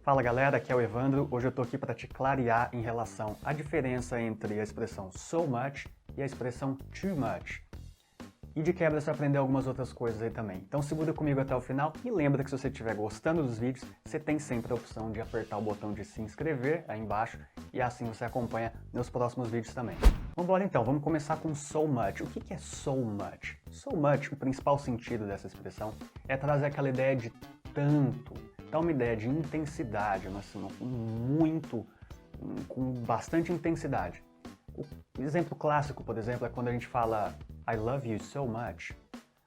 Fala galera, aqui é o Evandro. Hoje eu tô aqui para te clarear em relação à diferença entre a expressão so much e a expressão too much. E de quebra você vai aprender algumas outras coisas aí também. Então segura comigo até o final e lembra que se você estiver gostando dos vídeos, você tem sempre a opção de apertar o botão de se inscrever aí embaixo e assim você acompanha meus próximos vídeos também. Vamos então, vamos começar com so much. O que é so much? So much, o principal sentido dessa expressão é trazer aquela ideia de tanto, dá uma ideia de intensidade, com bastante intensidade. O exemplo clássico, por exemplo, é quando a gente fala I love you so much.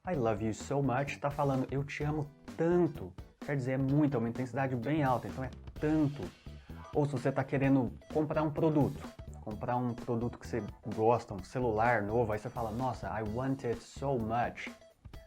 I love you so much está falando eu te amo tanto. Quer dizer, é muito, é uma intensidade bem alta, então é tanto. Ou se você está querendo comprar um produto que você gosta, um celular novo, aí você fala, nossa, I want it so much.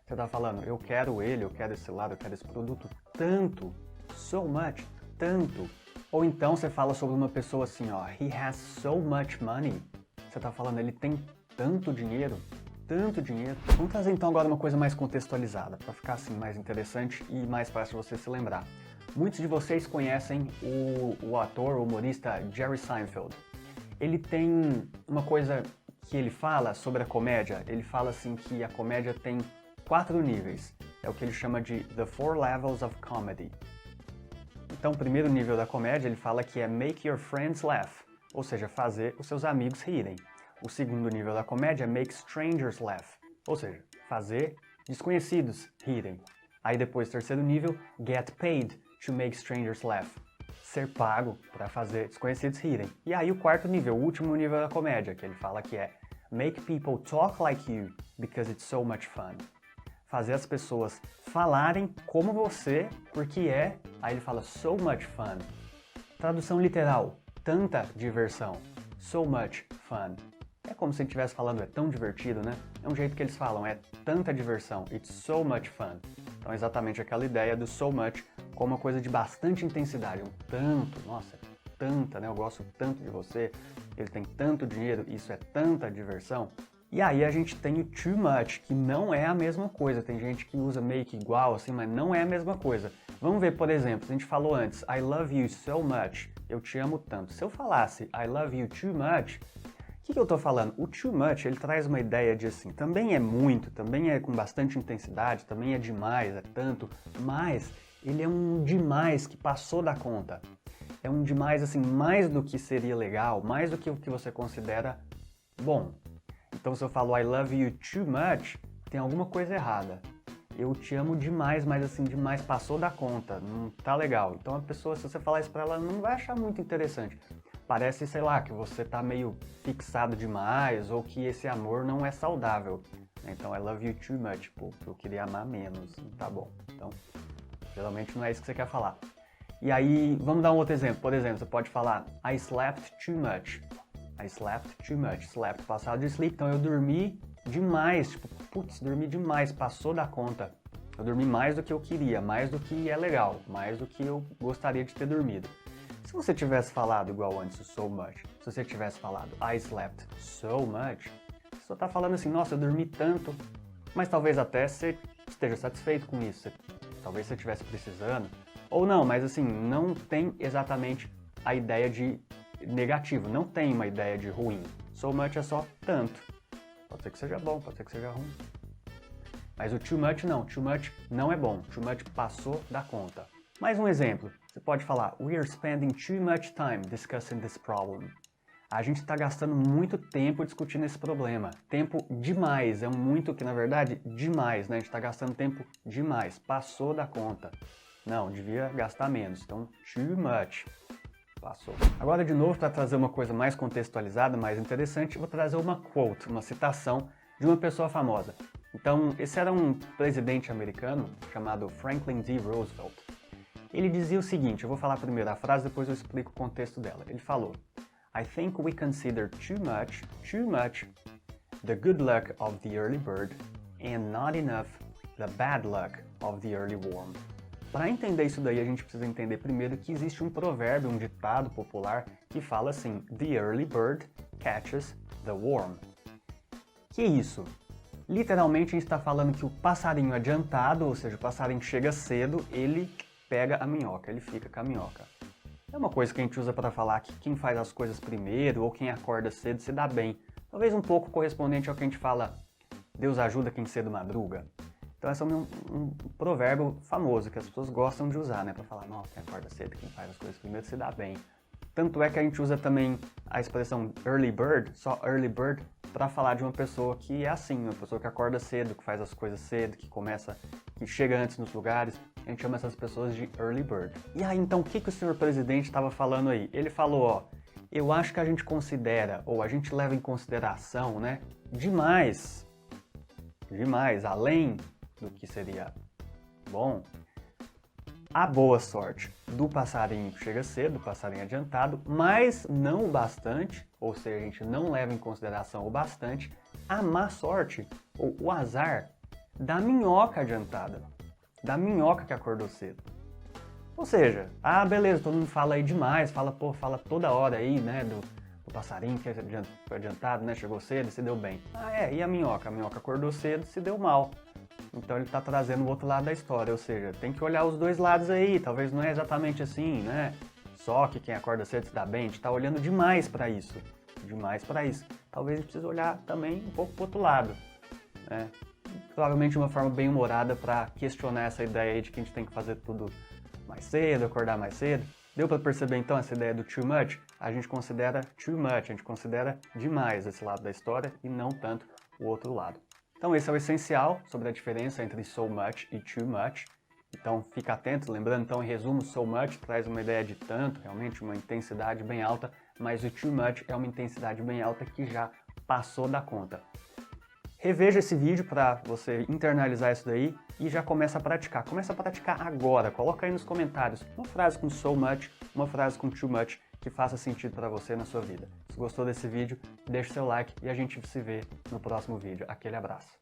Você está falando, eu quero esse celular, eu quero esse produto tanto, so much, tanto. Ou então você fala sobre uma pessoa assim, ó, he has so much money. Você está falando, ele tem tanto dinheiro, tanto dinheiro. Vamos trazer então agora uma coisa mais contextualizada, para ficar assim mais interessante e mais fácil você se lembrar. Muitos de vocês conhecem o ator, o humorista Jerry Seinfeld. Ele tem uma coisa que ele fala sobre a comédia, ele fala assim que a comédia tem 4 níveis, é o que ele chama de The 4 Levels of Comedy. Então, o primeiro nível da comédia, ele fala que é Make Your Friends Laugh, ou seja, fazer os seus amigos rirem. O segundo nível da comédia é Make Strangers Laugh, ou seja, fazer desconhecidos rirem. Aí depois, terceiro nível, Get Paid to Make Strangers Laugh, ser pago para fazer desconhecidos rirem. E aí o quarto nível, o último nível da comédia, que ele fala que é Make People Talk Like You because it's so much fun. Fazer as pessoas falarem como você, porque aí ele fala so much fun. Tradução literal, tanta diversão, so much fun. É como se ele estivesse falando, é tão divertido, né? É um jeito que eles falam, é tanta diversão, it's so much fun. Então é exatamente aquela ideia do so much como uma coisa de bastante intensidade, um tanto, nossa, tanta, né? Eu gosto tanto de você, ele tem tanto dinheiro, isso é tanta diversão. E aí a gente tem o too much, que não é a mesma coisa. Tem gente que usa meio que igual, assim, mas não é a mesma coisa. Vamos ver, por exemplo, a gente falou antes, I love you so much, eu te amo tanto. Se eu falasse I love you too much, o que eu tô falando? O too much, ele traz uma ideia de assim, também é muito, também é com bastante intensidade, também é demais, é tanto, mas ele é um demais que passou da conta. É um demais, assim, mais do que seria legal, mais do que o que você considera bom. Então se eu falo I love you too much, tem alguma coisa errada. Eu te amo demais, mas assim, demais passou da conta, não tá legal. Então a pessoa, se você falar isso pra ela, não vai achar muito interessante. Parece, sei lá, que você tá meio fixado demais ou que esse amor não é saudável. Então I love you too much, pô, eu queria amar menos, tá bom. Então, geralmente não é isso que você quer falar. E aí, vamos dar um outro exemplo. Por exemplo, você pode falar I slept too much. I slept too much. Slept, passado de sleep. Então eu dormi demais. Tipo, putz, dormi demais. Passou da conta. Eu dormi mais do que eu queria, mais do que é legal, mais do que eu gostaria de ter dormido. Se você tivesse falado igual antes, so much, se você tivesse falado I slept so much, você só tá falando assim, nossa, eu dormi tanto, mas talvez até você esteja satisfeito com isso. Talvez você estivesse precisando. Ou não, mas assim, não tem exatamente a ideia de negativo, não tem uma ideia de ruim. So much é só tanto. Pode ser que seja bom, pode ser que seja ruim. Mas o too much não é bom. Too much passou da conta. Mais um exemplo, você pode falar We are spending too much time discussing this problem. A gente está gastando muito tempo discutindo esse problema. Tempo demais, é um muito que na verdade demais, né? A gente está gastando tempo demais, passou da conta. Não, devia gastar menos, então too much. Passou. Agora de novo, para trazer uma coisa mais contextualizada, mais interessante, vou trazer uma quote, uma citação de uma pessoa famosa. Então, esse era um presidente americano chamado Franklin D. Roosevelt. Ele dizia o seguinte, eu vou falar primeiro a frase, depois eu explico o contexto dela. Ele falou, I think we consider too much, the good luck of the early bird and not enough the bad luck of the early worm. Para entender isso daí, a gente precisa entender primeiro que existe um provérbio, um ditado popular que fala assim, the early bird catches the worm. Que isso? Literalmente a gente está falando que o passarinho adiantado, ou seja, o passarinho que chega cedo, ele pega a minhoca, ele fica com a minhoca. É uma coisa que a gente usa para falar que quem faz as coisas primeiro ou quem acorda cedo se dá bem. Talvez um pouco correspondente ao que a gente fala, Deus ajuda quem cedo madruga. Então esse é um provérbio famoso que as pessoas gostam de usar, né? Para falar, não, quem acorda cedo, quem faz as coisas primeiro se dá bem. Tanto é que a gente usa também a expressão early bird, só early bird, para falar de uma pessoa que é assim, uma pessoa que acorda cedo, que faz as coisas cedo, que chega antes nos lugares. A gente chama essas pessoas de early bird. E aí, então, o que o senhor presidente estava falando aí? Ele falou, ó, eu acho que a gente considera, ou a gente leva em consideração, né, demais, além do que seria bom, a boa sorte do passarinho que chega cedo, do passarinho adiantado, mas não o bastante, ou seja, a gente não leva em consideração o bastante, a má sorte, ou o azar, da minhoca adiantada, da minhoca que acordou cedo. Ou seja, beleza, todo mundo fala aí demais, fala toda hora aí, né, do passarinho que foi adiantado, né, chegou cedo e se deu bem. E a minhoca? A minhoca acordou cedo, se deu mal. Então ele está trazendo o outro lado da história, ou seja, tem que olhar os dois lados aí, talvez não é exatamente assim, né? Só que quem acorda cedo se dá bem, a gente está olhando demais para isso, Talvez a gente precise olhar também um pouco para o outro lado, né? Provavelmente de uma forma bem humorada para questionar essa ideia aí de que a gente tem que fazer tudo mais cedo, acordar mais cedo. Deu para perceber então essa ideia do too much? A gente considera too much, a gente considera demais esse lado da história e não tanto o outro lado. Então esse é o essencial sobre a diferença entre so much e too much. Então fica atento, lembrando então em resumo, so much traz uma ideia de tanto, realmente uma intensidade bem alta, mas o too much é uma intensidade bem alta que já passou da conta. Reveja esse vídeo para você internalizar isso daí e já começa a praticar. Começa a praticar agora, coloca aí nos comentários uma frase com so much, uma frase com too much que faça sentido para você na sua vida. Se gostou desse vídeo, deixa seu like e a gente se vê no próximo vídeo. Aquele abraço.